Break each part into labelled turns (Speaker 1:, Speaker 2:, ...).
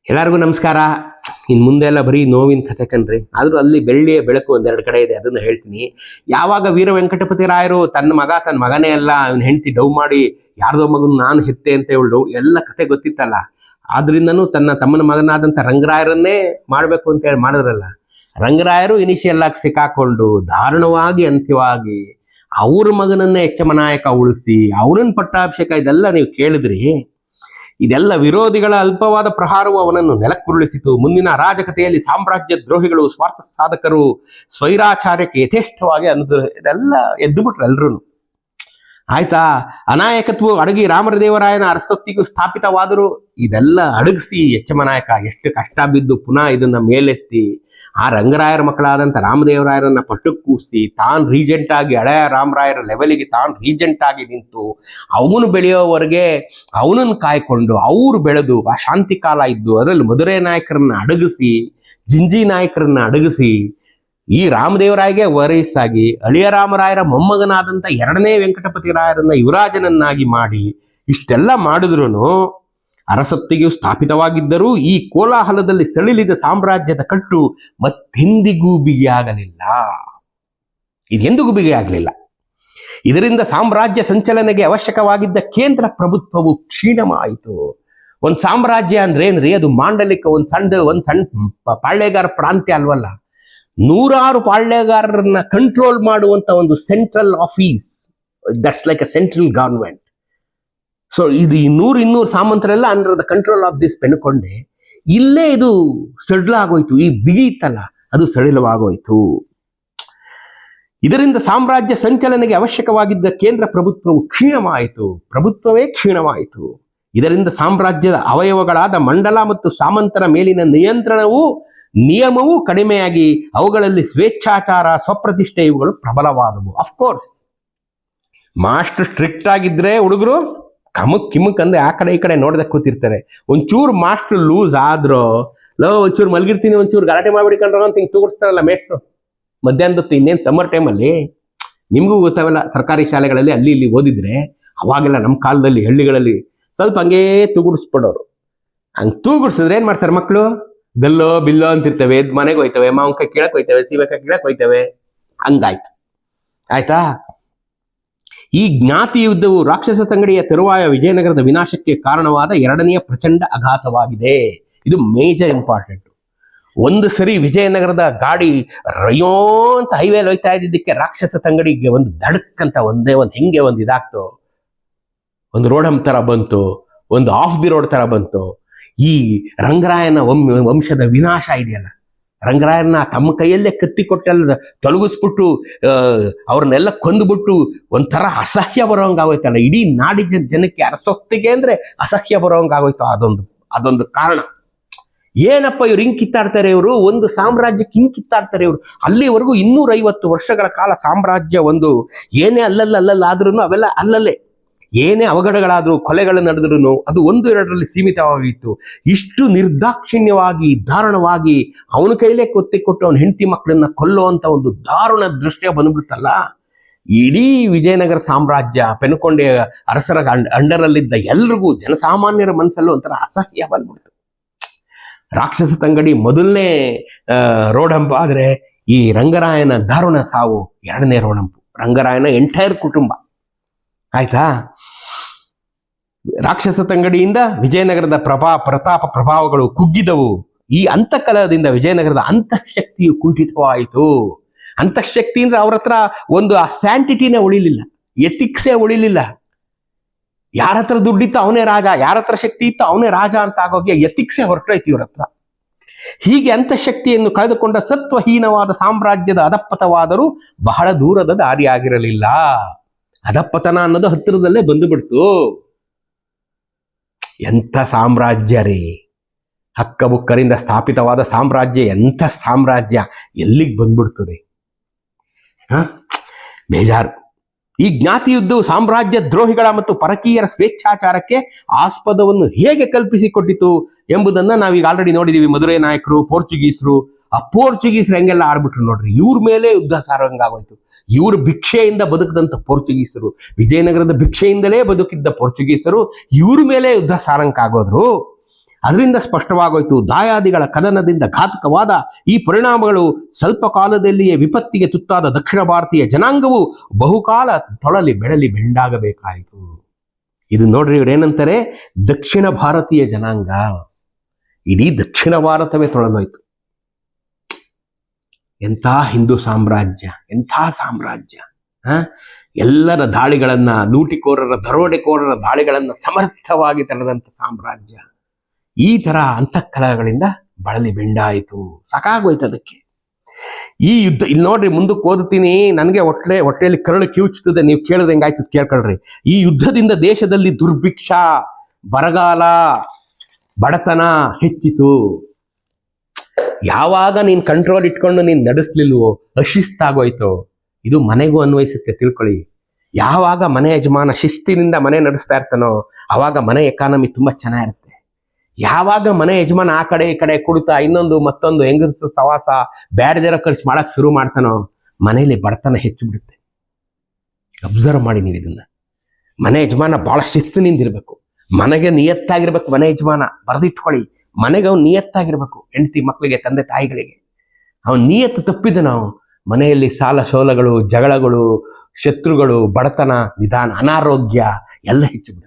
Speaker 1: ಎಲ್ಲರಿಗೂ ನಮಸ್ಕಾರ. ಇನ್ನು ಮುಂದೆ ಎಲ್ಲ ಬರೀ ನೋವಿನ ಕಥೆ ಕಣ್ರಿ. ಆದರೂ ಅಲ್ಲಿ ಬೆಳ್ಳಿಯ ಬೆಳಕು ಒಂದೆರಡು ಕಡೆ ಇದೆ, ಅದನ್ನು ಹೇಳ್ತೀನಿ. ಯಾವಾಗ ವೀರ ವೆಂಕಟಪತಿ ರಾಯರು ತನ್ನ ಮಗನೇ ಅಲ್ಲ, ಅವನ ಹೆಂಡತಿ ಡವ್ ಮಾಡಿ ಯಾರ್ದೋ ಮಗನ ನಾನು ಹೆತ್ತೆ ಅಂತ ಹೇಳು ಎಲ್ಲ ಕತೆ ಗೊತ್ತಿತ್ತಲ್ಲ. ಆದ್ರಿಂದನೂ ತನ್ನ ತಮ್ಮನ ಮಗನಾದಂಥ ರಂಗರಾಯರನ್ನೇ ಮಾಡಬೇಕು ಅಂತ ಹೇಳಿ ಮಾಡಿದ್ರಲ್ಲ. ರಂಗರಾಯರು ಇನಿಷಿಯಲ್ ಆಗಿ ಸಿಕ್ಕಾಕೊಂಡು ದಾರುಣವಾಗಿ ಅಂತ್ಯವಾಗಿ ಅವ್ರ ಮಗನನ್ನೇ ಎಚ್ಚಮನಾಯಕ ಉಳಿಸಿ ಅವ್ರನ್ನ ಪಟ್ಟಾಭಿಷೇಕ, ಇದೆಲ್ಲ ನೀವು ಕೇಳಿದ್ರಿ. ಇದೆಲ್ಲ ವಿರೋಧಿಗಳ ಅಲ್ಪವಾದ ಪ್ರಹಾರವು ಅವನನ್ನು ನೆಲಕ್ಕುರುಳಿಸಿತು. ಮುಂದಿನ ಅರಾಜಕತೆಯಲ್ಲಿ ಸಾಮ್ರಾಜ್ಯ ದ್ರೋಹಿಗಳು, ಸ್ವಾರ್ಥ ಸಾಧಕರು, ಸ್ವೈರಾಚಾರ್ಯಕ್ಕೆ ಯಥೇಷ್ಟವಾಗಿ ಇದೆಲ್ಲ ಎದ್ದು ಬಿಟ್ರು ಎಲ್ರೂ. ಆಯ್ತಾ, ಅನಾಯಕತ್ವ ಅಡಗಿ ರಾಮದೇವರಾಯನ ಅರಸೊತ್ತಿಗೂ ಸ್ಥಾಪಿತವಾದರೂ ಇದೆಲ್ಲ ಅಡಗಿಸಿ ಎಚ್ಚಮನಾಯಕ ಎಷ್ಟು ಕಷ್ಟ ಬಿದ್ದು ಪುನಃ ಇದನ್ನ ಮೇಲೆತ್ತಿ ಆ ರಂಗರಾಯರ ಮಕ್ಕಳಾದಂಥ ರಾಮದೇವರಾಯರನ್ನ ಪಟ್ಟಕ್ಕೆ ಕೂರಿಸಿ ತಾನು ರೀಜೆಂಟ್ ಆಗಿ ಹಳೆಯ ರಾಮರಾಯರ ಲೆವೆಲಿಗೆ ತಾನು ರೀಜೆಂಟ್ ಆಗಿ ನಿಂತು ಅವನು ಬೆಳೆಯೋವರೆಗೆ ಅವನನ್ನು ಕಾಯ್ಕೊಂಡು ಅವರು ಬೆಳೆದು ಆ ಶಾಂತಿ ಕಾಲ ಇದ್ದು ಅದರಲ್ಲಿ ಮಧುರೆ ನಾಯಕರನ್ನ ಅಡಗಿಸಿ ಜಿಂಜಿ ನಾಯಕರನ್ನ ಅಡಗಿಸಿ ಈ ರಾಮದೇವರಾಯಗೆ ವರೈಸಾಗಿ ಅಳಿಯ ರಾಮರಾಯರ ಮೊಮ್ಮಗನಾದಂಥ ಎರಡನೇ ವೆಂಕಟಪತಿ ರಾಯರನ್ನ ಯುವರಾಜನನ್ನಾಗಿ ಮಾಡಿ ಇಷ್ಟೆಲ್ಲ ಮಾಡಿದ್ರು ಅರಸೊತ್ತಿಗೂ ಸ್ಥಾಪಿತವಾಗಿದ್ದರೂ ಈ ಕೋಲಾಹಲದಲ್ಲಿ ಸೆಳಿಲಿದ ಸಾಮ್ರಾಜ್ಯದ ಕಟ್ಟು ಮತ್ತೆಂದಿಗೂ ಬಿಗಿಯಾಗಲಿಲ್ಲ. ಇದೆಂದಿಗೂ ಬಿಗಿಯಾಗಲಿಲ್ಲ. ಇದರಿಂದ ಸಾಮ್ರಾಜ್ಯ ಸಂಚಲನೆಗೆ ಅವಶ್ಯಕವಾಗಿದ್ದ ಕೇಂದ್ರ ಪ್ರಭುತ್ವವು ಕ್ಷೀಣವಾಯಿತು. ಒಂದು ಸಾಮ್ರಾಜ್ಯ ಅಂದ್ರೆ ಏನ್ರಿ, ಅದು ಮಾಂಡಲಿಕ ಒಂದು ಸಣ್ಣ ಪಾಳ್ಯಗಾರ ಪ್ರಾಂತ್ಯ ಅಲ್ವಲ್ಲ. ನೂರಾರು ಪಾಳ್ಯಗಾರರನ್ನ ಕಂಟ್ರೋಲ್ ಮಾಡುವಂತ ಒಂದು central office, that's like a central government. So ಇದು 100-200 ಸಾಮಂತರೆಲ್ಲ under the control of this Penukonda ಇಲ್ಲೇ ಇದು ಸಡಿಲಾಗೋಯ್ತು. ಈ ಬಿಗಿ ಇತ್ತಲ್ಲ ಅದು ಸಡಿಲವಾಗೋಯ್ತು. ಇದರಿಂದ ಸಾಮ್ರಾಜ್ಯ ಸಂಚಲನೆಗೆ ಅವಶ್ಯಕವಾಗಿದ್ದ ಕೇಂದ್ರ ಪ್ರಭುತ್ವವು ಕ್ಷೀಣವಾಯಿತು. ಪ್ರಭುತ್ವವೇ ಕ್ಷೀಣವಾಯಿತು. ಇದರಿಂದ ಸಾಮ್ರಾಜ್ಯದ ಅವಯವಗಳಾದ ಮಂಡಲ ಮತ್ತು ಸಾಮಂತರ ಮೇಲಿನ ನಿಯಮವೂ ಕಡಿಮೆಯಾಗಿ ಅವುಗಳಲ್ಲಿ ಸ್ವೇಚ್ಛಾಚಾರ, ಸ್ವಪ್ರತಿಷ್ಠೆ ಇವುಗಳು ಪ್ರಬಲವಾದವು. ಅಫ್ಕೋರ್ಸ್ ಮಾಸ್ಟರ್ ಸ್ಟ್ರಿಕ್ಟ್ ಆಗಿದ್ರೆ ಹುಡುಗರು ಕಿಮಕ್ ಅಂದ್ರೆ ಆ ಕಡೆ ಈ ಕಡೆ ನೋಡ್ದೆ ಕೂತಿರ್ತಾರೆ. ಒಂಚೂರು ಮಾಸ್ಟರ್ ಲೂಸ್ ಆದ್ರೋ ಒಂಚೂರು ಮಲಗಿರ್ತೀನಿ ಒಂಚೂರು ಗಲಾಟೆ ಮಾಡ್ಬಿಡಿಕೊಂಡ್ರ ಅಂತ ಹಿಂಗೆ ತೂಗಿಸ್ತಾರಲ್ಲ ಮೇಷ್ಟ್ರು ಮಧ್ಯಾಹ್ನದೊತ್ತು. ಇನ್ನೇನು ಸಮ್ಮರ್ ಟೈಮಲ್ಲಿ ನಿಮಗೂ ಗೊತ್ತಾವಲ್ಲ, ಸರ್ಕಾರಿ ಶಾಲೆಗಳಲ್ಲಿ ಅಲ್ಲಿ ಇಲ್ಲಿ ಓದಿದ್ರೆ ಅವಾಗೆಲ್ಲ ನಮ್ಮ ಕಾಲದಲ್ಲಿ ಹಳ್ಳಿಗಳಲ್ಲಿ ಸ್ವಲ್ಪ ಹಂಗೇ ತೂಗುಡಿಸ್ಬಿಡೋರು. ಹಂಗೆ ತೂಗುಡಿಸಿದ್ರೆ ಏನ್ ಮಾಡ್ತಾರೆ ಮಕ್ಕಳು, ಗಲ್ಲೋ ಬಿಲ್ಲೋ ಅಂತಿರ್ತವೆ, ಮನೆಗೆ ಹೋಯ್ತವೆ, ಮಾವಂಕ ಕೀಳಕ್ ಹೋಯ್ತವೆ, ಸೀಬೆಕ ಕೀಳಕ್ ಹೋಯ್ತವೆ. ಹಂಗಾಯ್ತು. ಆಯ್ತಾ, ಈ ಜ್ಞಾತಿ ಯುದ್ಧವು ರಾಕ್ಷಸ ತಂಗಡಿಯ ತರುವಾಯ ವಿಜಯನಗರದ ವಿನಾಶಕ್ಕೆ ಕಾರಣವಾದ ಎರಡನೆಯ ಪ್ರಚಂಡ ಆಘಾತವಾಗಿದೆ. ಇದು ಮೇಜರ್ ಇಂಪಾರ್ಟೆಂಟ್. ಒಂದು ಸರಿ ವಿಜಯನಗರದ ಗಾಡಿ ರಯೋ ಅಂತ ಹೈವೇಲಿ ಹೋಯ್ತಾ ಇದ್ದಿದ್ದಕ್ಕೆ ರಾಕ್ಷಸ ತಂಗಡಿಗೆ ಒಂದು ದಡಕ್ ಅಂತ ಒಂದೇ ಹೆಂಗೆ ಒಂದು ಇದಾಗ್ತು, ಒಂದು ರೋಡಮ್ ತರ ಬಂತು, ಒಂದು ಆಫ್ ದಿ ರೋಡ್ ತರ ಬಂತು. ಈ ರಂಗರಾಯನ ವಂಶದ ವಿನಾಶ ಇದೆಯಲ್ಲ, ರಂಗರಾಯನ ತಮ್ಮ ಕೈಯಲ್ಲೇ ಕತ್ತಿ ಕೊಟ್ಟೆಲ್ಲ ತೊಲಗಿಸ್ಬಿಟ್ಟು ಅವ್ರನ್ನೆಲ್ಲ ಕೊಂದುಬಿಟ್ಟು ಒಂಥರ ಅಸಹ್ಯ ಬರೋಂಗಾಗೋಯ್ತಲ್ಲ. ಇಡೀ ನಾಡಿ ಜನಕ್ಕೆ ಅರಸೊತ್ತಿಗೆ ಅಂದ್ರೆ ಅಸಹ್ಯ ಬರೋಂಗಾಗೋಯ್ತು. ಅದೊಂದು ಕಾರಣ. ಏನಪ್ಪ ಇವ್ರು ಹಿಂಗ್ ಕಿತ್ತಾಡ್ತಾರೆ, ಇವರು ಒಂದು ಸಾಮ್ರಾಜ್ಯಕ್ಕೆ ಹಿಂಗ್ ಕಿತ್ತಾಡ್ತಾರೆ ಇವರು. ಅಲ್ಲಿವರೆಗೂ 250 ವರ್ಷಗಳ ಕಾಲ ಸಾಮ್ರಾಜ್ಯ ಒಂದು ಏನೇ ಅಲ್ಲಲ್ಲಾದ್ರೂ ಅವೆಲ್ಲ ಅಲ್ಲಲ್ಲೇ ಏನೇ ಅವಘಡಗಳಾದ್ರೂ ಕೊಲೆಗಳು ನಡೆದ್ರೂ ಅದು 1-2ರಲ್ಲಿ ಸೀಮಿತವಾಗಿತ್ತು. ಇಷ್ಟು ನಿರ್ದಾಕ್ಷಿಣ್ಯವಾಗಿ ದಾರುಣವಾಗಿ ಅವನ ಕೈಲೇ ಕೊಟ್ಟು ಅವನ ಹೆಂಡತಿ ಮಕ್ಕಳನ್ನ ಕೊಲ್ಲುವಂತ ಒಂದು ದಾರುಣ ದೃಶ್ಯ ಬಂದ್ಬಿಡ್ತಲ್ಲ. ಇಡೀ ವಿಜಯನಗರ ಸಾಮ್ರಾಜ್ಯ ಪೆನುಕೊಂಡೆ ಅರಸರ ಅಂಡರಲ್ಲಿದ್ದ ಎಲ್ರಿಗೂ ಜನಸಾಮಾನ್ಯರ ಮನಸ್ಸಲ್ಲೂ ಒಂಥರ ಅಸಹ್ಯ ಬಂದ್ಬಿಡ್ತು. ರಾಕ್ಷಸ ತಂಗಡಿ ಮೊದಲನೇ ರೋಡಂಪು ಆದ್ರೆ ಈ ರಂಗರಾಯನ ದಾರುಣ ಸಾವು ಎರಡನೇ ರೋಡಂಪು. ರಂಗರಾಯನ ಎಂಟೈರ್ ಕುಟುಂಬ. ಆಯ್ತಾ, ರಾಕ್ಷಸ ತಂಗಡಿಯಿಂದ ವಿಜಯನಗರದ ಪ್ರತಾಪ ಪ್ರಭಾವಗಳು ಕುಗ್ಗಿದವು. ಈ ಅಂತಃಕಲದಿಂದ ವಿಜಯನಗರದ ಅಂತಃಶಕ್ತಿಯು ಕುಂಠಿತವಾಯಿತು. ಅಂತಃಶಕ್ತಿ ಅಂದ್ರೆ ಅವ್ರ ಹತ್ರ ಒಂದು ಆ ಸ್ಯಾಂಟಿಟಿನೇ ಉಳಿಲಿಲ್ಲ, ಎಥಿಕ್ಸೇ ಉಳಿಲಿಲ್ಲ. ಯಾರ ಹತ್ರ ದುಡ್ಡಿತ್ತು ಅವನೇ ರಾಜ, ಯಾರ ಹತ್ರ ಶಕ್ತಿ ಇತ್ತು ಅವನೇ ರಾಜ ಅಂತ ಆಗೋಗಿ ಎಥಿಕ್ಸೇ ಹೊರಟೋಯ್ತು ಇವ್ರ ಹತ್ರ. ಹೀಗೆ ಅಂತಃಶಕ್ತಿಯನ್ನು ಕಳೆದುಕೊಂಡ ಸತ್ವಹೀನವಾದ ಸಾಮ್ರಾಜ್ಯದ ಅಧಪ್ಪತವಾದರೂ ಬಹಳ ದೂರದ ದಾರಿಯಾಗಿರಲಿಲ್ಲ. ಅಧಪ್ಪತನ ಅನ್ನೋದು ಹತ್ತಿರದಲ್ಲೇ ಬಂದು ಬಿಡ್ತು. ಎಂಥ ಸಾಮ್ರಾಜ್ಯ ರೀ, ಹಕ್ಕಬುಕ್ಕರಿಂದ ಸ್ಥಾಪಿತವಾದ ಸಾಮ್ರಾಜ್ಯ, ಎಂಥ ಸಾಮ್ರಾಜ್ಯ ಎಲ್ಲಿಗೆ ಬಂದ್ಬಿಡ್ತು ರೀ. ಬೇಜಾರು. ಈ ಜ್ಞಾತಿ ಯುದ್ಧವು ಸಾಮ್ರಾಜ್ಯ ದ್ರೋಹಿಗಳ ಮತ್ತು ಪರಕೀಯರ ಸ್ವೇಚ್ಛಾಚಾರಕ್ಕೆ ಆಸ್ಪದವನ್ನು ಹೇಗೆ ಕಲ್ಪಿಸಿಕೊಟ್ಟಿತು ಎಂಬುದನ್ನ ನಾವೀಗ ಆಲ್ರೆಡಿ ನೋಡಿದೀವಿ. ಮಧುರೆ ನಾಯಕರು, ಪೋರ್ಚುಗೀಸರು, ಆ ಪೋರ್ಚುಗೀಸರು ಹೆಂಗೆಲ್ಲ ಆಡ್ಬಿಟ್ರು ನೋಡ್ರಿ. ಇವ್ರ ಮೇಲೆ ಯುದ್ಧ ಸಾರಂಗಾಗೋಯ್ತು. ಇವರು ಭಿಕ್ಷೆಯಿಂದ ಬದುಕದಂತ ಪೋರ್ಚುಗೀಸರು, ವಿಜಯನಗರದ ಭಿಕ್ಷೆಯಿಂದಲೇ ಬದುಕಿದ್ದ ಪೋರ್ಚುಗೀಸರು ಇವ್ರ ಮೇಲೆ ಯುದ್ಧ ಸಾರಂಕಾಗೋದ್ರು. ಅದರಿಂದ ಸ್ಪಷ್ಟವಾಗೋಯ್ತು, ದಾಯಾದಿಗಳ ಕದನದಿಂದ ಘಾತಕವಾದ ಈ ಪರಿಣಾಮಗಳು ಸ್ವಲ್ಪ ಕಾಲದಲ್ಲಿಯೇ ವಿಪತ್ತಿಗೆ ತುತ್ತಾದ ದಕ್ಷಿಣ ಭಾರತೀಯ ಜನಾಂಗವು ಬಹುಕಾಲ ತೊಳಲಿ ಬೆಳಲಿ ಬೆಂಡಾಗಬೇಕಾಯಿತು. ಇದು ನೋಡ್ರಿ, ಇವ್ರು ಏನಂತಾರೆ, ದಕ್ಷಿಣ ಭಾರತೀಯ ಜನಾಂಗ. ಇಡೀ ದಕ್ಷಿಣ ಭಾರತವೇ ತೊಳೆದೋಯ್ತು. ಎಂಥ ಹಿಂದೂ ಸಾಮ್ರಾಜ್ಯ, ಎಂಥ ಸಾಮ್ರಾಜ್ಯ! ಎಲ್ಲರ ದಾಳಿಗಳನ್ನ, ಲೂಟಿಕೋರರ, ದರೋಡೆಕೋರರ ದಾಳಿಗಳನ್ನ ಸಮರ್ಥವಾಗಿ ತಡೆದಂಥ ಸಾಮ್ರಾಜ್ಯ ಈ ತರ ಅಂತಃಕಲಗಳಿಂದ ಬಳಲಿ ಬೆಂಡಾಯಿತು. ಸಾಕಾಗೋಯ್ತು ಅದಕ್ಕೆ. ಈ ಯುದ್ಧ, ಇಲ್ಲಿ ನೋಡ್ರಿ, ಮುಂದಕ್ಕೆ ಓದುತ್ತೀನಿ, ನನಗೆ ಹೊಟ್ಟೆಯಲ್ಲಿ ಕರಳು ಕಿವುಚುತ್ತದೆ. ನೀವು ಕೇಳಿದ್ರೆ ಹೆಂಗಾಯ್ತದ ಕೇಳ್ಕೊಳ್ರಿ. ಈ ಯುದ್ಧದಿಂದ ದೇಶದಲ್ಲಿ ದುರ್ಭಿಕ್ಷ, ಬರಗಾಲ, ಬಡತನ ಹೆಚ್ಚಿತು. ಯಾವಾಗ ನೀನ್ ಕಂಟ್ರೋಲ್ ಇಟ್ಕೊಂಡು ನೀನ್ ನಡೆಸ್ಲಿಲ್ವೋ ಅಶಿಸ್ತಾಗೋಯ್ತು. ಇದು ಮನೆಗೂ ಅನ್ವಯಿಸುತ್ತೆ, ತಿಳ್ಕೊಳ್ಳಿ. ಯಾವಾಗ ಮನೆ ಯಜಮಾನ ಶಿಸ್ತಿನಿಂದ ಮನೆ ನಡೆಸ್ತಾ ಇರ್ತಾನೋ ಅವಾಗ ಮನೆ ಎಕಾನಮಿ ತುಂಬಾ ಚೆನ್ನಾಗಿರುತ್ತೆ. ಯಾವಾಗ ಮನೆ ಯಜಮಾನ ಆ ಕಡೆ ಈ ಕಡೆ ಕುಡಿತಾ ಇನ್ನೊಂದು ಮತ್ತೊಂದು ಹೆಂಗಸ ಸವಾಸ ಬ್ಯಾಡದಿರೋ ಖರ್ಚು ಮಾಡಕ್ ಶುರು ಮಾಡ್ತಾನೋ ಮನೆಯಲ್ಲಿ ಬಡತನ ಹೆಚ್ಚು ಬಿಡುತ್ತೆ. ಅಬ್ಸರ್ವ್ ಮಾಡಿ ನೀವು ಇದನ್ನ. ಮನೆ ಯಜಮಾನ ಬಹಳ ಶಿಸ್ತಿನಿಂದಿರ್ಬೇಕು, ಮನೆಗೆ ನಿಯತ್ತಾಗಿರ್ಬೇಕು. ಮನೆ ಯಜಮಾನ ಬರೆದಿಟ್ಕೊಳ್ಳಿ, ಮನೆಗೆ ಅವ್ನು ನಿಯತ್ತಾಗಿರ್ಬೇಕು. ಹೆಂಡತಿ ಮಕ್ಕಳಿಗೆ, ತಂದೆ ತಾಯಿಗಳಿಗೆ ಅವನು ನಿಯತ್ತು ತಪ್ಪಿದ ನಾವು ಮನೆಯಲ್ಲಿ ಸಾಲ ಸೋಲಗಳು, ಜಗಳಗಳು, ಶತ್ರುಗಳು, ಬಡತನ, ನಿಧಾನ, ಅನಾರೋಗ್ಯ ಎಲ್ಲ ಹೆಚ್ಚು ಬಿಡುತ್ತೆ.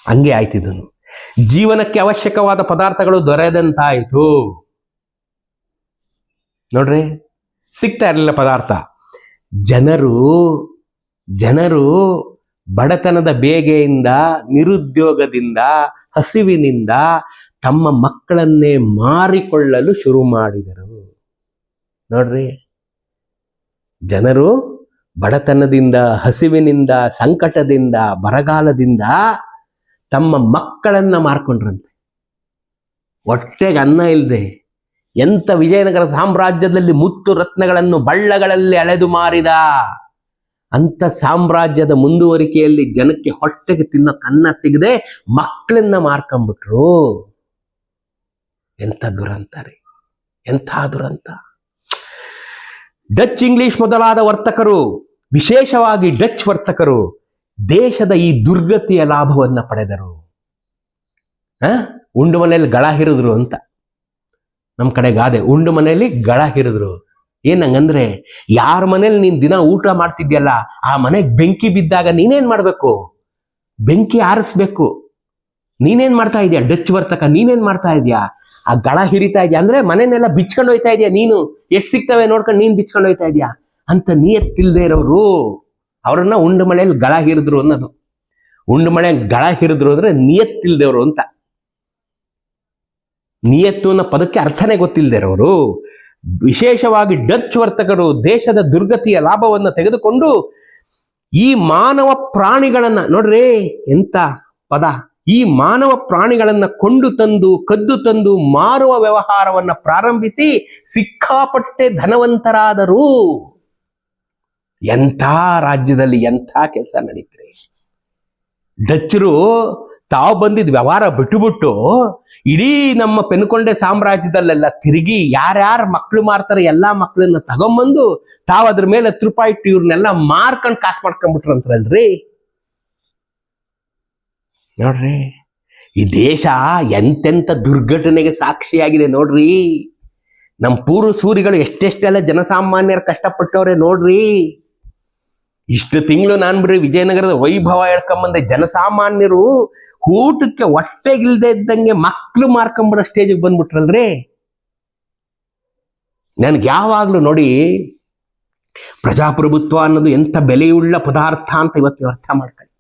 Speaker 1: ಹಂಗೆ ಆಯ್ತಿದ್ದನು. ಜೀವನಕ್ಕೆ ಅವಶ್ಯಕವಾದ ಪದಾರ್ಥಗಳು ದೊರೆಯದಂತಾಯಿತು. ನೋಡ್ರಿ, ಸಿಗ್ತಾ ಇರಲಿಲ್ಲ ಪದಾರ್ಥ. ಜನರು ಬಡತನದ ಬೇಗೆಯಿಂದ, ನಿರುದ್ಯೋಗದಿಂದ, ಹಸಿವಿನಿಂದ ತಮ್ಮ ಮಕ್ಕಳನ್ನೇ ಮಾರಿಕೊಳ್ಳಲು ಶುರು ಮಾಡಿದರು. ನೋಡ್ರಿ, ಜನರು ಬಡತನದಿಂದ, ಹಸಿವಿನಿಂದ, ಸಂಕಟದಿಂದ, ಬರಗಾಲದಿಂದ ತಮ್ಮ ಮಕ್ಕಳನ್ನ ಮಾರ್ಕೊಂಡ್ರಂತೆ. ಹೊಟ್ಟೆಗೆ ಅನ್ನ ಇಲ್ಲದೆ ಎಂತ ವಿಜಯನಗರ ಸಾಮ್ರಾಜ್ಯದಲ್ಲಿ ಮುತ್ತು ರತ್ನಗಳನ್ನು ಬಳ್ಳಗಳಲ್ಲಿ ಅಳೆದು ಮಾರಿದ ಅಂತ ಸಾಮ್ರಾಜ್ಯದ ಮುಂದುವರಿಕೆಯಲ್ಲಿ ಜನಕ್ಕೆ ಹೊಟ್ಟೆಗೆ ತಿನ್ನೋಕೆ ಅನ್ನ ಸಿಗದೆ ಮಕ್ಕಳನ್ನ ಮಾರ್ಕೊಂಡ್ಬಿಟ್ರು. ಎಂಥ ದುರಂತ ರೀ, ಎಂಥ ದುರಂತ! ಡಚ್, ಇಂಗ್ಲಿಷ್ ಮೊದಲಾದ ವರ್ತಕರು, ವಿಶೇಷವಾಗಿ ಡಚ್ ವರ್ತಕರು ದೇಶದ ಈ ದುರ್ಗತಿಯ ಲಾಭವನ್ನ ಪಡೆದರು. ಉಂಡು ಮನೆಯಲ್ಲಿ ಗಳ ಹಿರಿದ್ರು ಅಂತ ನಮ್ಮ ಕಡೆ ಗಾದೆ, ಉಂಡು ಮನೆಯಲ್ಲಿ ಗಳ ಹಿರಿದ್ರು. ಏನಂಗಂದ್ರೆ, ಯಾರ ಮನೇಲಿ ನೀನ್ ದಿನ ಊಟ ಮಾಡ್ತಿದ್ಯಲ್ಲ ಆ ಮನೆಗೆ ಬೆಂಕಿ ಬಿದ್ದಾಗ ನೀನೇನ್ ಮಾಡ್ಬೇಕು? ಬೆಂಕಿ ಆರಿಸ್ಬೇಕು. ನೀನೇನ್ ಮಾಡ್ತಾ ಇದೀಯ ಡಚ್ ವರ್ತಕ? ನೀನೇನ್ ಮಾಡ್ತಾ ಇದೀಯಾ? ಆ ಗಳ ಹಿರಿತಾ ಇದೆಯಾ ಅಂದ್ರೆ ಮನೆನೆಲ್ಲ ಬಿಚ್ಕೊಂಡು ಹೋಯ್ತಾ ಇದೆಯಾ ನೀನು. ಎಷ್ಟು ಸಿಗ್ತವೆ ನೋಡ್ಕೊಂಡು ನೀನ್ ಬಿಚ್ಕೊಂಡು ಹೋಯ್ತಾ ಇದೆಯಾ ಅಂತ ನಿಯತ್ತಿಲ್ದೇ ಇರೋರು ಅವರನ್ನ ಉಂಡು ಮಳೆಯಲ್ಲಿ ಗಳ ಹಿರಿದ್ರು ಅನ್ನೋದು. ಉಂಡು ಮಳೆಯಲ್ಲಿ ಗಳ ಹಿರಿದ್ರು ಅಂದ್ರೆ ನಿಯತ್ತಿಲ್ದೇವ್ರು ಅಂತ. ನಿಯತ್ತು ಅನ್ನೋ ಪದಕ್ಕೆ ಅರ್ಥನೇ ಗೊತ್ತಿಲ್ಲದೆ ಇರೋರು. ವಿಶೇಷವಾಗಿ ಡಚ್ ವರ್ತಕರು ದೇಶದ ದುರ್ಗತಿಯ ಲಾಭವನ್ನು ತೆಗೆದುಕೊಂಡು ಈ ಮಾನವ ಪ್ರಾಣಿಗಳನ್ನ, ನೋಡ್ರಿ ಎಂತ ಪದ, ಈ ಮಾನವ ಪ್ರಾಣಿಗಳನ್ನ ಕೊಂಡು ತಂದು ಕದ್ದು ತಂದು ಮಾರುವ ವ್ಯವಹಾರವನ್ನ ಪ್ರಾರಂಭಿಸಿ ಸಿಕ್ಕಾಪಟ್ಟೆ ಧನವಂತರಾದರು. ಎಂಥ ರಾಜ್ಯದಲ್ಲಿ ಎಂಥ ಕೆಲಸ ನಡೀತ್ರಿ. ಡಚ್ಚರು ತಾವು ಬಂದಿದ್ ವ್ಯವಹಾರ ಬಿಟ್ಟುಬಿಟ್ಟು ಇಡೀ ನಮ್ಮ ಪೆನ್ಕೊಂಡೆ ಸಾಮ್ರಾಜ್ಯದಲ್ಲೆಲ್ಲ ತಿರುಗಿ ಯಾರ್ಯಾರು ಮಕ್ಳು ಮಾರ್ತಾರೆ ಎಲ್ಲಾ ಮಕ್ಳನ್ನ ತಗೊಂಬಂದು ತಾವು ಅದ್ರ ಮೇಲೆ 10 ರೂಪಾಯಿ ಇಟ್ಟು ಇವ್ರನ್ನೆಲ್ಲ ಮಾರ್ಕೊಂಡು ಕಾಸು ಮಾಡ್ಕೊಂಡ್ಬಿಟ್ರಂತಲ್ರಿ. ನೋಡ್ರಿ, ಈ ದೇಶ ಎಂತೆಂತ ದುರ್ಘಟನೆಗೆ ಸಾಕ್ಷಿಯಾಗಿದೆ ನೋಡ್ರಿ. ನಮ್ಮ ಪೂರ್ವ ಸೂರಿಗಳು ಎಷ್ಟೆಷ್ಟೆಲ್ಲ ಜನಸಾಮಾನ್ಯರು ಕಷ್ಟಪಟ್ಟವ್ರೆ ನೋಡ್ರಿ. ಇಷ್ಟು ತಿಂಗಳು ನಾನು ಬಿಡ್ರಿ ವಿಜಯನಗರದ ವೈಭವ ಹೇಳ್ಕೊಂಬಂದೆ. ಜನಸಾಮಾನ್ಯರು ಊಟಕ್ಕೆ ಹೊಟ್ಟೆಗಿಲ್ದೆ ಇದ್ದಂಗೆ ಮಕ್ಳು ಮಾರ್ಕೊಂಬಿಡೋ ಸ್ಟೇಜಿಗೆ ಬಂದ್ಬಿಟ್ರಲ್ರಿ. ನನ್ಗೆ ಯಾವಾಗ್ಲೂ ನೋಡಿ, ಪ್ರಜಾಪ್ರಭುತ್ವ ಅನ್ನೋದು ಎಂತ ಬೆಲೆಯುಳ್ಳ ಪದಾರ್ಥ ಅಂತ ಇವತ್ತು ಅರ್ಥ ಮಾಡ್ಕೊಳ್ಳಿ.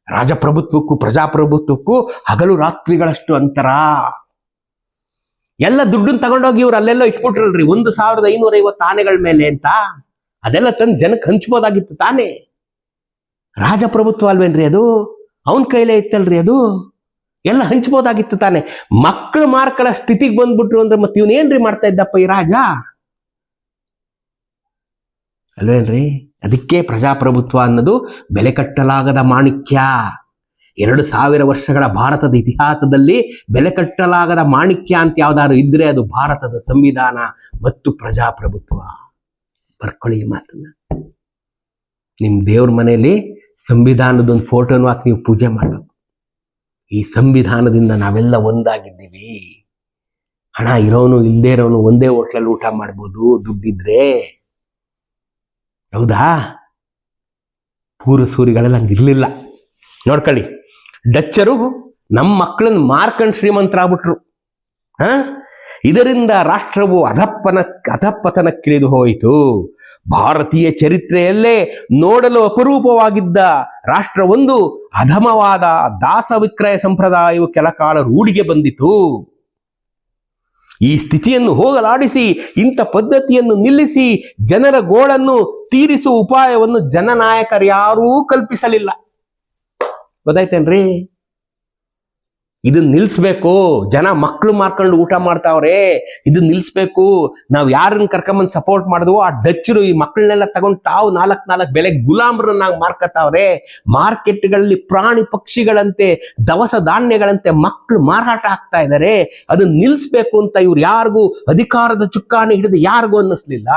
Speaker 1: ರಾಜಪ್ರಭುತ್ವಕ್ಕೂ ಪ್ರಜಾಪ್ರಭುತ್ವಕ್ಕೂ ಹಗಲು ರಾತ್ರಿಗಳಷ್ಟು ಅಂತರ. ಎಲ್ಲ ದುಡ್ಡನ್ನು ತಗೊಂಡೋಗಿ ಇವ್ರು ಅಲ್ಲೆಲ್ಲ ಇಟ್ಬಿಟ್ರಲ್ರಿ 1550 ಆನೆಗಳ ಮೇಲೆ ಅಂತ. ಅದೆಲ್ಲ ತಂದು ಜನಕ್ಕೆ ಹಂಚ್ಬೋದಾಗಿತ್ತು ತಾನೇ. ರಾಜಪ್ರಭುತ್ವ ಅಲ್ವೇನ್ರಿ ಅದು? ಅವನ ಕೈಲೇ ಇತ್ತಲ್ರಿ ಅದು. ಎಲ್ಲ ಹಂಚ್ಬೋದಾಗಿತ್ತು ತಾನೆ. ಮಕ್ಕಳು ಮಾರ್ಕೊಳ್ಳೋ ಸ್ಥಿತಿಗೆ ಬಂದ್ಬಿಟ್ರು ಅಂದ್ರೆ ಮತ್ತೆ ಇವನೇನ್ರಿ ಮಾಡ್ತಾ ಇದ್ದಪ್ಪ ಈ ರಾಜ ಅಲ್ವೇನ್ರಿ? ಅದಕ್ಕೆ ಪ್ರಜಾಪ್ರಭುತ್ವ ಅನ್ನೋದು ಬೆಲೆ ಕಟ್ಟಲಾಗದ ಮಾಣಿಕ್ಯ. 2000 ವರ್ಷಗಳ ಭಾರತದ ಇತಿಹಾಸದಲ್ಲಿ ಬೆಲೆ ಕಟ್ಟಲಾಗದ ಮಾಣಿಕ್ಯ ಅಂತ ಯಾವ್ದಾದ್ರು ಇದ್ರೆ ಅದು ಭಾರತದ ಸಂವಿಧಾನ ಮತ್ತು ಪ್ರಜಾಪ್ರಭುತ್ವ. ಬರ್ಕೊಳ್ಳಿ ಈ ಮಾತನ್ನ. ನಿಮ್ ದೇವ್ರ ಮನೆಯಲ್ಲಿ ಸಂವಿಧಾನದೊಂದು ಫೋಟೋನು ಹಾಕಿ ನೀವು ಪೂಜೆ ಮಾಡಬೇಕು. ಈ ಸಂವಿಧಾನದಿಂದ ನಾವೆಲ್ಲ ಒಂದಾಗಿದ್ದೀವಿ. ಹಣ ಇರೋನು ಇಲ್ಲದೇ ಇರೋನು ಒಂದೇ ಹೋಟ್ಲಲ್ಲಿ ಊಟ ಮಾಡ್ಬೋದು ದುಡ್ಡಿದ್ರೆ. ಹೌದಾ? ಪೂರ್ವಸೂರಿಗಳೆಲ್ಲ ಹಂಗಿರ್ಲಿಲ್ಲ. ನೋಡ್ಕೊಳ್ಳಿ, ಡಚ್ಚರು ನಮ್ಮ ಮಕ್ಕಳನ್ನ ಮಾರ್ಕಂಡ್ ಶ್ರೀಮಂತರಾಗ್ಬಿಟ್ರು. ಇದರಿಂದ ರಾಷ್ಟ್ರವು ಅಧಪತನಕ್ಕಿಳಿದು ಹೋಯಿತು. ಭಾರತೀಯ ಚರಿತ್ರೆಯಲ್ಲೇ ನೋಡಲು ಅಪರೂಪವಾಗಿದ್ದ ರಾಷ್ಟ್ರವೊಂದು ಅಧಮವಾದ ದಾಸ ವಿಕ್ರಯ ಸಂಪ್ರದಾಯವು ಕೆಲ ಕಾಲ ರೂಢಿಗೆ ಬಂದಿತು. ಈ ಸ್ಥಿತಿಯನ್ನು ಹೋಗಲಾಡಿಸಿ ಇಂಥ ಪದ್ಧತಿಯನ್ನು ನಿಲ್ಲಿಸಿ ಜನರ ಗೋಳನ್ನು ತೀರಿಸುವ ಉಪಾಯವನ್ನು ಜನನಾಯಕರ್ಯಾರೂ ಕಲ್ಪಿಸಲಿಲ್ಲ. ಗೊತ್ತಾಯ್ತೇನ್ರಿ? ಇದನ್ನ ನಿಲ್ಸ್ಬೇಕು. ಜನ ಮಕ್ಕಳು ಮಾರ್ಕೊಂಡು ಊಟ ಮಾಡ್ತಾವ್ರೆ, ಇದನ್ನ ನಿಲ್ಸ್ಬೇಕು. ನಾವು ಯಾರನ್ನ ಕರ್ಕೊಂಬಂದು ಸಪೋರ್ಟ್ ಮಾಡಿದ್ವೋ ಆ ಡಚ್ಚರು ಈ ಮಕ್ಕಳನ್ನೆಲ್ಲ ತಗೊಂಡು ತಾವು 4 ಬೆಲೆ ಗುಲಾಮರನ್ನಾಗಿ ಮಾರ್ಕತಾವ್ರೆ. ಮಾರ್ಕೆಟ್ಗಳಲ್ಲಿ ಪ್ರಾಣಿ ಪಕ್ಷಿಗಳಂತೆ ದವಸ ಧಾನ್ಯಗಳಂತೆ ಮಕ್ಕಳು ಮಾರಾಟ ಆಗ್ತಾ ಇದ್ದಾರೆ. ಅದನ್ನ ನಿಲ್ಸ್ಬೇಕು ಅಂತ ಇವ್ರು ಯಾರಿಗೂ ಅಧಿಕಾರದ ಚುಕ್ಕಾಣಿ ಹಿಡಿದು ಯಾರಿಗೂ ಅನ್ನಿಸ್ಲಿಲ್ಲ.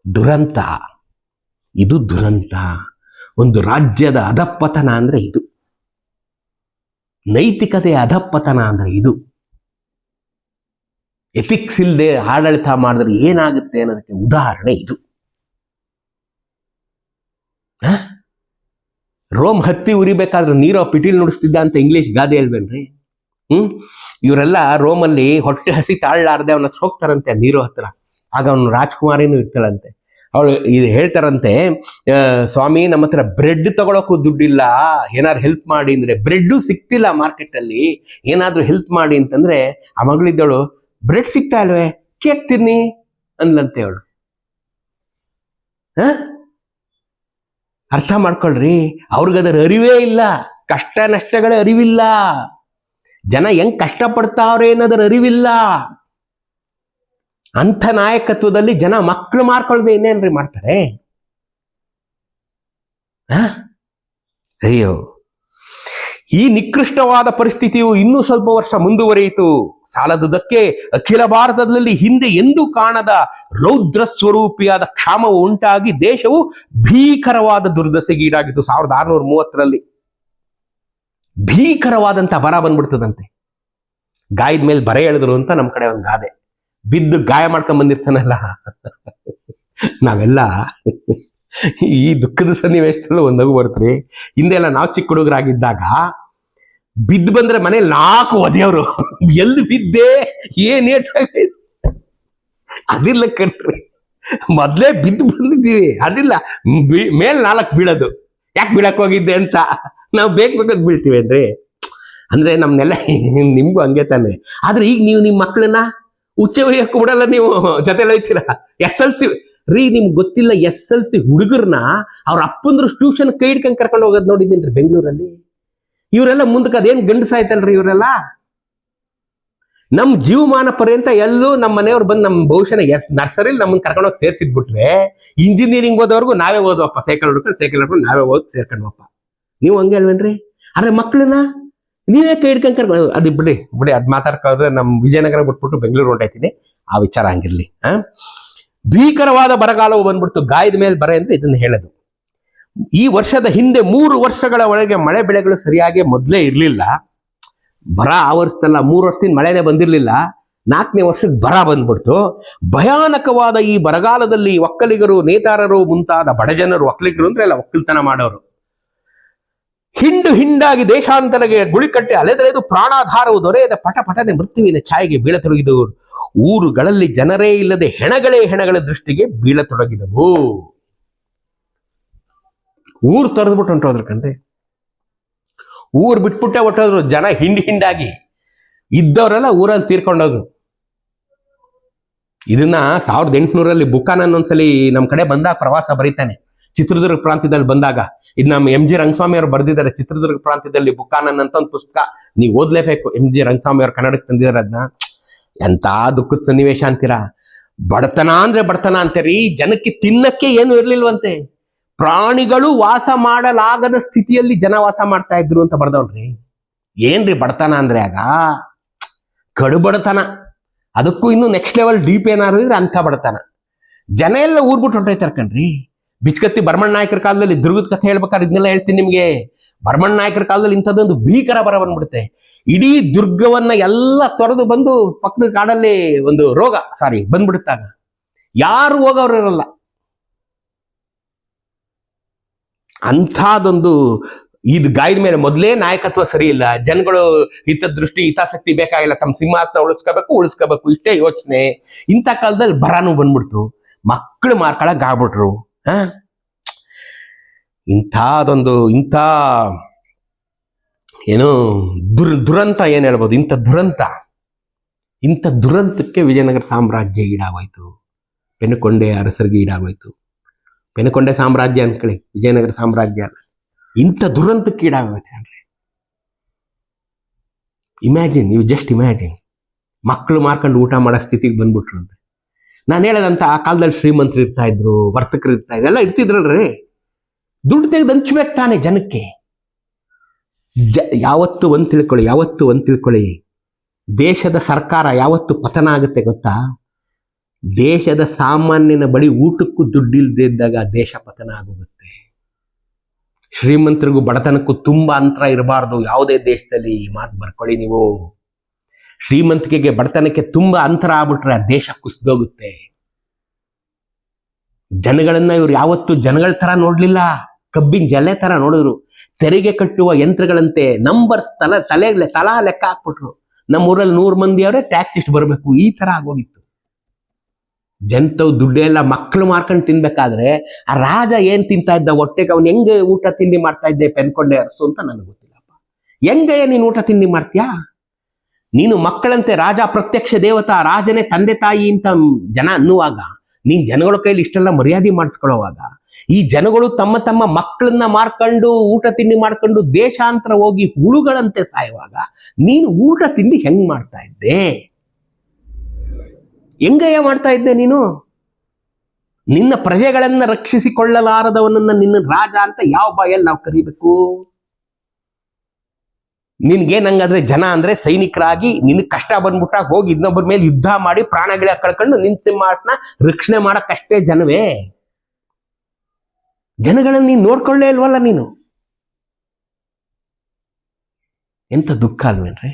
Speaker 1: ದುರಂತ, ಇದು ದುರಂತ. ಒಂದು ರಾಜ್ಯದ ಅಧಪತನ ಅಂದ್ರೆ ಇದು. ನೈತಿಕತೆಯ ಅಧಪತನ ಅಂದ್ರೆ ಇದು. ಎಥಿಕ್ಸ್ ಇಲ್ಲದೆ ಆಡಳಿತ ಮಾಡಿದ್ರೆ ಏನಾಗುತ್ತೆ ಅನ್ನೋದಕ್ಕೆ ಉದಾಹರಣೆ ಇದು. ರೋಮ್ ಹತ್ತಿ ಉರಿಬೇಕಾದ್ರೆ ನೀರೋ ಪಿಟೀಲ್ ನುಡಿಸ್ತಿದ್ದ ಅಂತ ಇಂಗ್ಲಿಷ್ ಗಾದೆ ಹೇಳ್ಬೇನ್ರಿ. ಇವರೆಲ್ಲ ರೋಮಲ್ಲಿ ಹೊಟ್ಟೆ ಹಸಿ ತಾಳ್ಲಾರ್ದೆ ಅವನ ಹತ್ರ ಹೋಗ್ತಾರಂತೆ ನೀರೋ ಹತ್ರ. ಆಗ ಅವನು ರಾಜ್ಕುಮಾರಿನೂ ಇರ್ತಾಳಂತೆ. ಅವಳು ಇದು ಹೇಳ್ತಾರಂತೆ, ಸ್ವಾಮಿ ನಮ್ಮ ಹತ್ರ ಬ್ರೆಡ್ ತಗೊಳಕ್ಕೂ ದುಡ್ಡಿಲ್ಲ, ಏನಾದ್ರು ಹೆಲ್ಪ್ ಮಾಡಿ ಅಂದ್ರೆ. ಬ್ರೆಡ್ಡು ಸಿಕ್ತಿಲ್ಲ ಮಾರ್ಕೆಟಲ್ಲಿ, ಏನಾದ್ರೂ ಹೆಲ್ಪ್ ಮಾಡಿ ಅಂತಂದ್ರೆ ಆ ಮಗಳಿದ್ದವಳು, ಬ್ರೆಡ್ ಸಿಗ್ತಾ ಇಲ್ವೇ, ಕೇಕ್ ತಿನ್ನಿ ಅಂದ್ಲಂತೆ ಅವಳು. ಅರ್ಥ ಮಾಡ್ಕೊಳ್ರಿ, ಅವ್ರಿಗದರ ಅರಿವೇ ಇಲ್ಲ, ಕಷ್ಟ ನಷ್ಟಗಳ ಅರಿವಿಲ್ಲ, ಜನ ಹೆಂಗ್ ಕಷ್ಟಪಡ್ತಾವ್ರೆ ಅನ್ನೋದರ ಅರಿವಿಲ್ಲ. ಅಂಥ ನಾಯಕತ್ವದಲ್ಲಿ ಜನ ಮಕ್ಕಳು ಮಾರ್ಕೊಳ್ದೆ ಇನ್ನೇನ್ರಿ ಮಾಡ್ತಾರೆ? ಅಯ್ಯೋ, ಈ ನಿಕೃಷ್ಟವಾದ ಪರಿಸ್ಥಿತಿಯು ಇನ್ನೂ ಸ್ವಲ್ಪ ವರ್ಷ ಮುಂದುವರಿಯಿತು. ಸಾಲದುದಕ್ಕೆ ಅಖಿಲ ಭಾರತದಲ್ಲಿ ಹಿಂದೆ ಎಂದೂ ಕಾಣದ ರೌದ್ರ ಸ್ವರೂಪಿಯಾದ ಕ್ಷಾಮವು ಉಂಟಾಗಿ ದೇಶವು ಭೀಕರವಾದ ದುರ್ದಶೆಗೀಡಾಗಿತ್ತು. 1630 ಭೀಕರವಾದಂತ ಬರ ಬಂದ್ಬಿಡ್ತದಂತೆ. ಗಾಯದ ಮೇಲೆ ಬರೆ ಎಳೆದ್ರು ಅಂತ ನಮ್ಮ ಕಡೆ ಒಂದು ಗಾದೆ. ಬಿದ್ದು ಗಾಯ ಮಾಡ್ಕೊಂಡ್ ಬಂದಿರ್ತಾನಲ್ಲ, ನಾವೆಲ್ಲ ಈ ದುಃಖದ ಸನ್ನಿವೇಶದಲ್ಲೂ ಒಂದಗು ಬರ್ತೀವಿ. ಹಿಂದೆಲ್ಲ ನಾವು ಚಿಕ್ಕ ಹುಡುಗರಾಗಿದ್ದಾಗ ಬಿದ್ದು ಬಂದ್ರೆ ಮನೇಲಿ 4 ಒದೆಯವರು. ಎಲ್ಲಿ ಬಿದ್ದೆ, ಏನ್ ಅದಿಲ್ಲ ಕಣ್ರಿ, ಮೊದ್ಲೇ ಬಿದ್ದು ಬಂದಿದ್ದೀವಿ. ಅದಿಲ್ಲ ಮೇಲ್ 4 ಬೀಳೋದು. ಯಾಕೆ ಬೀಳಕ್ ಹೋಗಿದ್ದೆ ಅಂತ ನಾವು ಬೇಕಾದ್ ಬೀಳ್ತೀವಿ ಅಂದ್ರೆ. ಅಂದ್ರೆ ನಮ್ನೆಲ್ಲ ನಿಮ್ಗೂ ಹಂಗೆ ತಾನೆ. ಆದ್ರೆ ಈಗ ನೀವು ನಿಮ್ಮ ಮಕ್ಕಳನ್ನ ಉಚ್ಚ ವಯ್ಯಕ್ಕೂ ಬಿಡಲ್ಲ, ನೀವು ಜೊತೆಲಿ ಹೋಯ್ತೀರಾ. SLC ರೀ, ನಿಮ್ಗೆ ಗೊತ್ತಿಲ್ಲ, SLC ಹುಡುಗರ್ನ ಅವ್ರ ಅಪ್ಪಂದ್ರು ಟ್ಯೂಷನ್ ಕೈ ಹಿಡ್ಕೊಂಡ್ ಕರ್ಕೊಂಡು ಹೋಗೋದು ನೋಡಿದ್ದೀನಿ ಬೆಂಗಳೂರಲ್ಲಿ. ಇವರೆಲ್ಲ ಮುಂದಕ್ಕೆ ಅದೇನ್ ಗಂಡಸಾಯ್ತಲ್ರಿ ಇವರೆಲ್ಲ. ನಮ್ ಜೀವಮಾನ ಪರ್ಯಂತ ಎಲ್ಲೂ ನಮ್ಮ ಮನೆಯವ್ರು ಬಂದು ನಮ್ಮ ಬಹುಶಃ ನರ್ಸರಿಲಿ ನಮ್ಮನ್ನ ಕರ್ಕೊಂಡೋಗಿ ಸೇರ್ಸಿದ್ಬಿಟ್ರೆ, ಇಂಜಿನಿಯರಿಂಗ್ ಓದೋರ್ಗು ನಾವೇ ಓದುವಪ್ಪ, ಸೈಕಲ್ ಹಿಡ್ಕೊಂಡು ನಾವೇ ಓದ್ ಸೇರ್ಕೊಂಡ್ವಪ್ಪ. ನೀವು ಹಂಗೆ ಅಲ್ವೇನ್ರಿ? ಆದ್ರೆ ಮಕ್ಕಳನ್ನ ನೀವೇ ಕೈ ಹಿಡ್ಕೊಂಡ್ ಕರ್ಕೊಂಡು, ಅದು ಬಿಡಿ ಅದ್ ಮಾತಾಡ್ಕೊಂಡ್ರೆ ನಮ್ ವಿಜಯನಗರ ಬಿಟ್ಬಿಟ್ಟು ಬೆಂಗಳೂರು ಹೊಂಟೈತೀನಿ. ಆ ವಿಚಾರ ಹಂಗಿರ್ಲಿ. ಭೀಕರವಾದ ಬರಗಾಲವು ಬಂದ್ಬಿಡ್ತು. ಗಾಯದ ಮೇಲೆ ಬರ ಅಂದ್ರೆ ಇದನ್ನ ಹೇಳೋದು. ಈ ವರ್ಷದ ಹಿಂದೆ 3 ವರ್ಷಗಳ ಒಳಗೆ ಮಳೆ ಬೆಳೆಗಳು ಸರಿಯಾಗಿ ಮೊದಲೇ ಇರ್ಲಿಲ್ಲ. ಬರ ಆವರಿಸ್ತಲ್ಲ, 3 ವರ್ಷದಿಂದ ಮಳೆನೇ ಬಂದಿರ್ಲಿಲ್ಲ. 4ನೇ ವರ್ಷಕ್ಕೆ ಬರ ಬಂದ್ಬಿಡ್ತು. ಭಯಾನಕವಾದ ಈ ಬರಗಾಲದಲ್ಲಿ ಒಕ್ಕಲಿಗರು, ನೇತಾರರು ಮುಂತಾದ ಬಡಜನರು, ಒಕ್ಕಲಿಗರು ಅಂದ್ರೆ ಎಲ್ಲ ಒಕ್ಕಲ್ತನ ಮಾಡೋರು, ಹಿಂಡು ಹಿಂಡಾಗಿ ದೇಶಾಂತರಗೆ ಗುಳಿಕಟ್ಟೆ ಅಲೆದೆಳೆದು ಪ್ರಾಣಾಧಾರವು ದೊರೆಯದ ಪಟಪಟನೆ ಮೃತ್ಯುವಿನ ಛಾಯೆಗೆ ಬೀಳತೊಡಗಿದವರು. ಊರುಗಳಲ್ಲಿ ಜನರೇ ಇಲ್ಲದೆ ಹೆಣಗಳ ದೃಷ್ಟಿಗೆ ಬೀಳತೊಡಗಿದವು. ಊರು ತೊರೆದ್ಬಿಟ್ಟು ಹೊಂಟೋದ್ರು ಕಣ್ರಿ. ಊರು ಬಿಟ್ಬಿಟ್ಟೆ ಹೊಟ್ಟೋದ್ರು ಜನ, ಹಿಂಡಾಗಿ ಇದ್ದವರೆಲ್ಲ ಊರಲ್ಲಿ ತೀರ್ಕೊಂಡೋದ್ರು. ಇದನ್ನ 1800 ಬುಕಾನನ್ ಒಂದ್ಸಲಿ ನಮ್ ಕಡೆ ಬಂದಾಗ ಪ್ರವಾಸ ಬರೀತಾನೆ. ಚಿತ್ರದುರ್ಗ ಪ್ರಾಂತ್ಯದಲ್ಲಿ ಬಂದಾಗ, ಇದು ನಮ್ಮ MG ರಂಗಸ್ವಾಮಿ ಅವರು ಬರೆದಿದ್ದಾರೆ. ಚಿತ್ರದುರ್ಗ ಪ್ರಾಂತ್ಯದಲ್ಲಿ ಬುಕಾನನ್ ಅಂತ ಒಂದು ಪುಸ್ತಕ, ನೀವು ಓದ್ಲೇಬೇಕು. MG ರಂಗಸ್ವಾಮಿ ಅವರು ಕನ್ನಡಕ್ಕೆ ತಂದಿದ್ದಾರೆ ಅದನ್ನ. ಎಂತ ದುಃಖದ ಸನ್ನಿವೇಶ ಅಂತೀರಾ. ಬಡತನ ಅಂದ್ರೆ ಬಡತನ ಅಂತೀರಿ. ಜನಕ್ಕೆ ತಿನ್ನಕ್ಕೆ ಏನು ಇರ್ಲಿಲ್ವಂತೆ. ಪ್ರಾಣಿಗಳು ವಾಸ ಮಾಡಲಾಗದ ಸ್ಥಿತಿಯಲ್ಲಿ ಜನ ವಾಸ ಮಾಡ್ತಾ ಇದ್ರು ಅಂತ ಬರ್ದವ್ರಿ. ಏನ್ರಿ ಬಡತನ ಅಂದ್ರೆ? ಆಗ ಕಡು ಬಡತನ. ಅದಕ್ಕೂ ಇನ್ನು ನೆಕ್ಸ್ಟ್ ಲೆವೆಲ್ ಡೀಪ್ ಏನಾದ್ರು ಇದ್ರೆ ಅಂತ ಬಡತನ. ಜನ ಎಲ್ಲ ಊರ್ಬಿಟ್ಟು ಹೊಂಟೋಯ್ತಾರ ಕಣ್ರಿ. ಬಿಚ್ಕತ್ತಿ ಭರಮಣ್ಣ ನಾಯಕರ ಕಾಲದಲ್ಲಿ ದುರ್ಗದ ಕಥೆ ಹೇಳ್ಬೇಕಾದ್ರೆ ಇದನ್ನೆಲ್ಲ ಹೇಳ್ತೀನಿ ನಿಮ್ಗೆ. ಭರಮಣ್ಣ ನಾಯಕರ ಕಾಲದಲ್ಲಿ ಇಂಥದ್ದೊಂದು ಭೀಕರ ಬರ ಬಂದ್ಬಿಡುತ್ತೆ. ಇಡೀ ದುರ್ಗವನ್ನ ಎಲ್ಲ ತೊರೆದು ಬಂದು ಪಕ್ಕದ ಕಾಡಲ್ಲಿ ಒಂದು ಬಂದ್ಬಿಡುತ್ತಾಗ ಯಾರು ಹೋಗೋರಿರಲ್ಲ. ಅಂಥದೊಂದು ಇದು ಗಾಯದ ಮೇಲೆ ಮೊದಲೇ ನಾಯಕತ್ವ ಸರಿ ಇಲ್ಲ. ಜನಗಳು ಹಿತದೃಷ್ಟಿ ಹಿತಾಸಕ್ತಿ ಬೇಕಾಗಿಲ್ಲ, ತಮ್ಮ ಸಿಂಹಾಸನ ಉಳಿಸ್ಕೋಬೇಕು ಇಷ್ಟೇ ಯೋಚನೆ. ಇಂಥ ಕಾಲದಲ್ಲಿ ಬರಾನು ಬಂದ್ಬಿಡ್ತು, ಮಕ್ಕಳು ಮಾರ್ಕೊಳಕ್ ಆಗ್ಬಿಟ್ರು. ಇಂಥ ಏನು ದುರಂತ ಏನ್ ಹೇಳ್ಬೋದು, ಇಂಥ ದುರಂತಕ್ಕೆ ವಿಜಯನಗರ ಸಾಮ್ರಾಜ್ಯ ಈಡಾಗೋಯ್ತು. ಪೆನುಕೊಂಡೆ ಅರಸರಿಗೆ ಈಡಾಗೋಯ್ತು. ಪೆನುಕೊಂಡೆ ಸಾಮ್ರಾಜ್ಯ ಅನ್ಕೊಳ್ಳಿ, ವಿಜಯನಗರ ಸಾಮ್ರಾಜ್ಯ ಅಲ್ಲ. ಇಂಥ ದುರಂತಕ್ಕೆ ಈಡಾಗೋಯ್ತು ಅಂದ್ರೆ ಜಸ್ಟ್ ಇಮ್ಯಾಜಿನ್. ಮಕ್ಕಳು ಮಾರ್ಕೊಂಡು ಊಟ ಮಾಡೋ ಸ್ಥಿತಿಗೆ ಬಂದ್ಬಿಟ್ರು ಅಂದ್ರೆ. ನಾನು ಹೇಳೋದಂತ ಆ ಕಾಲದಲ್ಲಿ ಶ್ರೀಮಂತರು ಇರ್ತಾ ಇದ್ರು, ವರ್ತಕರು ಇರ್ತಾ ಇದ್ರು, ಎಲ್ಲ ಇರ್ತಿದ್ರಲ್ರಿ. ದುಡ್ಡು ತೆಗೆದು ಹಂಚ್ಬೇಕು ತಾನೆ ಜನಕ್ಕೆ. ಯಾವತ್ತು ಒಂದ್ ತಿಳ್ಕೊಳ್ಳಿ, ದೇಶದ ಸರ್ಕಾರ ಯಾವತ್ತು ಪತನ ಆಗುತ್ತೆ ಗೊತ್ತಾ? ದೇಶದ ಸಾಮಾನ್ಯನ ಬಳಿ ಊಟಕ್ಕೂ ದುಡ್ಡಿಲ್ದೇ ಇದ್ದಾಗ ದೇಶ ಪತನ ಆಗೋಗುತ್ತೆ. ಶ್ರೀಮಂತರಿಗೂ ಬಡತನಕ್ಕೂ ತುಂಬಾ ಅಂತರ ಇರಬಾರ್ದು ಯಾವುದೇ ದೇಶದಲ್ಲಿ. ಈ ಮಾತು ಬರ್ಕೊಳ್ಳಿ ನೀವು. ಶ್ರೀಮಂತಿಕೆಗೆ ಬಡತನಕ್ಕೆ ತುಂಬಾ ಅಂತರ ಆಗ್ಬಿಟ್ರೆ ಆ ದೇಶ ಕುಸಿದೋಗುತ್ತೆ. ಜನಗಳನ್ನ ಇವ್ರು ಯಾವತ್ತು ಜನಗಳ ತರ ನೋಡ್ಲಿಲ್ಲ, ಕಬ್ಬಿನ ಜಲ್ಲೆ ತರ ನೋಡಿದ್ರು. ತೆರಿಗೆ ಕಟ್ಟುವ ಯಂತ್ರಗಳಂತೆ ನಂಬರ್ಸ್ ತಲಾ ಲೆಕ್ಕ ಹಾಕ್ಬಿಟ್ರು. ನಮ್ಮೂರಲ್ಲಿ 100 ಮಂದಿ ಅವರೇ ಟ್ಯಾಕ್ಸ್ ಇಷ್ಟು ಬರಬೇಕು, ಈ ತರ ಆಗೋಗಿತ್ತು. ಜನತವ್ ದುಡ್ಡೆಲ್ಲ ಮಕ್ಕಳು ಮಾರ್ಕೊಂಡು ತಿನ್ಬೇಕಾದ್ರೆ ಆ ರಾಜ ಏನ್ ತಿಂತಾ ಇದ್ದ ಹೊಟ್ಟೆಗೆ, ಅವ್ನು ಹೆಂಗೆ ಊಟ ತಿಂಡಿ ಮಾಡ್ತಾ ಇದ್ದೆ ಪೆನ್ಕೊಂಡೆ ಅರಸು ಅಂತ ನನಗೆ ಗೊತ್ತಿಲ್ಲಪ್ಪ. ಹೆಂಗೆ ನೀನು ಊಟ ತಿಂಡಿ ಮಾಡ್ತೀಯಾ? ನೀನು ಮಕ್ಕಳಂತೆ ರಾಜ ಪ್ರತ್ಯಕ್ಷ ದೇವತಾ, ರಾಜನೇ ತಂದೆ ತಾಯಿ ಅಂತ ಜನ ಅನ್ನುವಾಗ, ನೀನ್ ಜನಗಳ ಕೈಲಿ ಇಷ್ಟೆಲ್ಲ ಮರ್ಯಾದೆ ಮಾಡಿಸ್ಕೊಳ್ಳೋವಾಗ, ಈ ಜನಗಳು ತಮ್ಮ ಮಕ್ಕಳನ್ನ ಮಾರ್ಕೊಂಡು ಊಟ ತಿಂಡಿ ಮಾಡ್ಕೊಂಡು ದೇಶಾಂತರ ಹೋಗಿ ಹುಳುಗಳಂತೆ ಸಾಯುವಾಗ ನೀನು ಊಟ ತಿಂಡಿ ಹೆಂಗ್ ಮಾಡ್ತಾ ಇದ್ದೆ? ಹೆಂಗಯ್ಯ ಮಾಡ್ತಾ ಇದ್ದೆ ನೀನು? ನಿನ್ನ ಪ್ರಜೆಗಳನ್ನ ರಕ್ಷಿಸಿಕೊಳ್ಳಲಾರದವನನ್ನ ನಿನ್ನ ರಾಜ ಅಂತ ಯಾವ ಬಾಯಲ್ಲಿ ನಾವು ಕರಿಬೇಕು? ನಿನ್ಗೇನಂಗಾದ್ರೆ ಜನ ಅಂದ್ರೆ ಸೈನಿಕರಾಗಿ ನಿನ್ ಕಷ್ಟ ಬಂದ್ಬಿಟ್ಟಾಗ ಹೋಗಿ ಇನ್ನೊಬ್ಬರ ಮೇಲೆ ಯುದ್ಧ ಮಾಡಿ ಪ್ರಾಣಗಳ ಕಳ್ಕೊಂಡು ನಿನ್ ಸಿಂಹಾಸನ ರಕ್ಷಣೆ ಮಾಡಕ್ಕಷ್ಟೇ ಜನವೇ. ಜನಗಳನ್ನ ನೀನ್ ನೋಡ್ಕೊಳ್ಳೇ ಇಲ್ವಲ್ಲ ನೀನು. ಎಂತ ದುಃಖ ಅಲ್ವೇನ್ರಿ?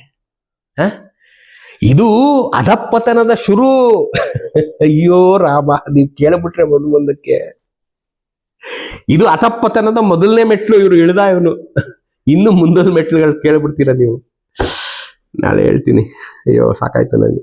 Speaker 1: ಇದು ಅಧಪತನದ ಶುರು. ಅಯ್ಯೋ ರಾಮ, ನೀವು ಕೇಳ್ಬಿಟ್ರೆ ಮುಂದಕ್ಕೆ ಇದು ಅಧಪತನದ ಮೊದಲನೇ ಮೆಟ್ಲು. ಇವರು ಇವನು ಇನ್ನು ಮುಂದೊಂದು ಮೆಟ್ಲುಗಳು ಕೇಳ್ಬಿಡ್ತೀರ ನೀವು. ನಾಳೆ ಹೇಳ್ತೀನಿ. ಅಯ್ಯೋ ಸಾಕಾಯ್ತು ನನಗೆ.